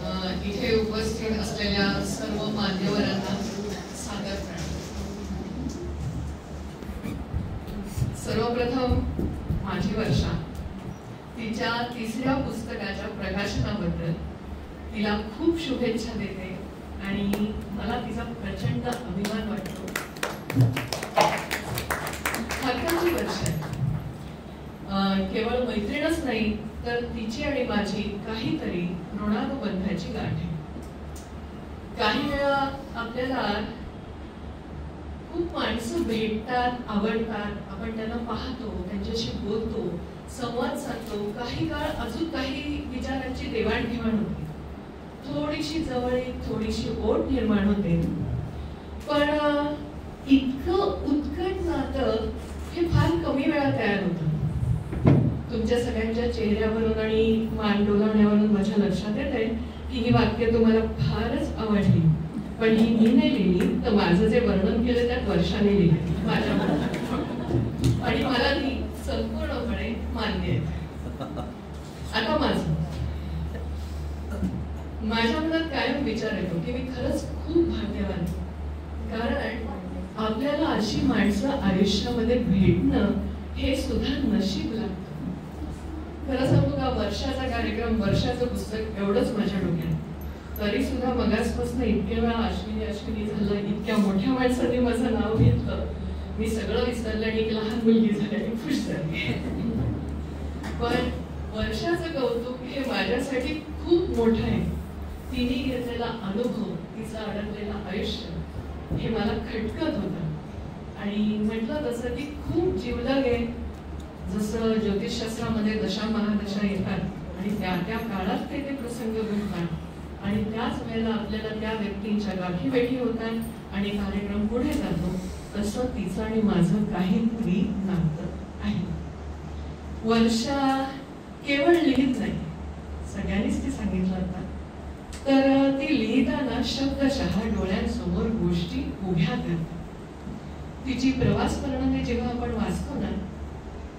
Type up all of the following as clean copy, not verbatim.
इथे उपस्थित असलेल्या सर्व मान्यवरांना सादर प्रणाम. सर्वप्रथम माझी वर्षा तिच्या तिसऱ्या पुस्तकाच्या प्रकाशनाबद्दल तिला खूप शुभेच्छा देते आणि मला तिचा प्रचंड अभिमान वाटतो. हक्काची वर्षा केवळ मैत्रीणच नाही तर तिची आणि माझी काहीतरी ऋणानुबंधाची गाठ आहे. काही वेळा आपल्याला खूप माणसं भेटतात, आवडतात, आपण त्यांना पाहतो, त्यांच्याशी बोलतो, संवाद साधतो, काही काळ अजून काही विचारांची देवाणघेवाण होते, थोडीशी जवळीक, थोडीशी ओढ निर्माण होते. पण इतकं उत्कट नातं हे फार कमी वेळा तयार होतं. तुमच्या सगळ्यांच्या चेहऱ्यावरून आणि मान डोलावण्यावरून माझ्या लक्षात येतंय की ही वाक्य तुम्हाला फारच आवडली, पण ही मी नाही लिहिली, तर माझं जे वर्णन केलं त्यात वर्षाने लिहिलं माझ्या मनात आणि मला ती संपूर्णपणे मान्य आहे. आता माझ्या मनात कायम विचार येतो की मी खरंच खूप भाग्यवान, कारण आपल्याला अशी माणसं आयुष्यामध्ये भेटणं हे सुद्धा नशीब लागतं. खरं सांगू का, वर्षाचा कार्यक्रम, वर्षाचं पुस्तक एवढंच माझ्या डोक्यात, तरी सुद्धा मगासपासून इतक्या वेळा अश्विनी झालं, इतक्या मोठ्या माणसांनी माझं नाव घेतलं, मी सगळं विसरलं आणि एक लहान मुलगी झाली, खुश झाली. पण वर्षाचं कौतुक हे माझ्यासाठी खूप मोठं आहे. तिने घेतलेला अनुभव, तिचं अडकलेलं आयुष्य हे मला खटकत होतं आणि म्हटलं तसं ती खूप जिवलग आहे. जसं ज्योतिषशास्त्रामध्ये दशा महादशा येतात आणि त्या त्या काळात ते प्रसंग घडतात आणि त्याच वेळेला आपल्याला त्या व्यक्तींच्या गाठीभेटी होतात आणि कार्यक्रम पुढे जातो, तसं तिचं आणि माझं काहीतरी नातं आहे. वर्षा केवळ लिहित नाही, सगळ्यांनीच ती सांगितलं होतं, तर ती लिहिताना शब्दशः डोळ्यांसमोर गोष्टी उभ्या करते. तिची प्रवास वर्णने जेव्हा आपण वाचतो ना,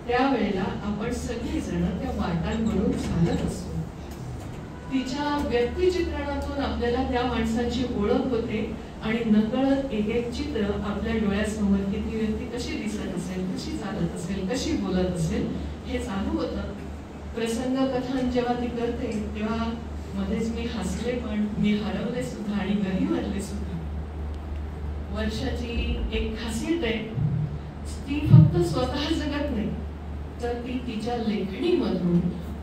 त्यावेळेला आपण सगळेजण त्या वाटांवरून चालत असतो. तिच्या व्यक्तिचित्रणातून आपल्याला त्या माणसाची ओळख होते आणि नकळत एक एक चित्र आपल्या डोळ्यासमोर की ती व्यक्ती कशी दिसत असेल, कशी चालत असेल, कशी बोलत असेल हे चालू होतं. प्रसंग कथन जेव्हा ती करते तेव्हा मध्येच मी हसले, पण मी हरवले सुद्धा आणि गहिवरले सुद्धा. वर्षाची एक खासियत आहे, ती फक्त स्वतः जगत नाही, तर ती तिच्या लेखणीमधून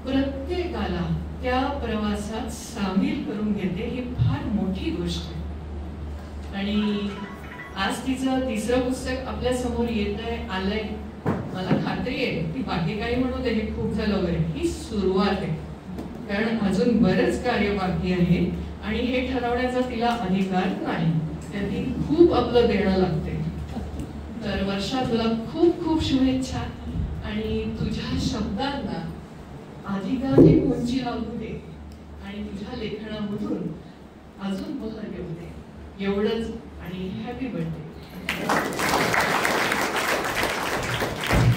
प्रत्येकाला त्या प्रवासात सामील करून घेते. ही फार मोठी गोष्ट आहे आणि आज तिचं तिसरं पुस्तक आपल्या समोर आलंय. मला खात्री आहे ती बाकी काही म्हणू दे, हे खूप झालं वगैरे, ही सुरुवात आहे, कारण अजून बरंच कार्य बाकी आहे आणि हे ठरवण्याचा तिला अधिकार नाही. त्याची खूप आपलं देणं लागते. तर वर्षा, तुला खूप खूप शुभेच्छा आणि तुझ्या शब्दांना अधिकाधिक उंची लावू दे आणि तुझ्या लेखनामधून अजून बहर घेऊ दे. एवढंच आणि हॅपी बर्थडे.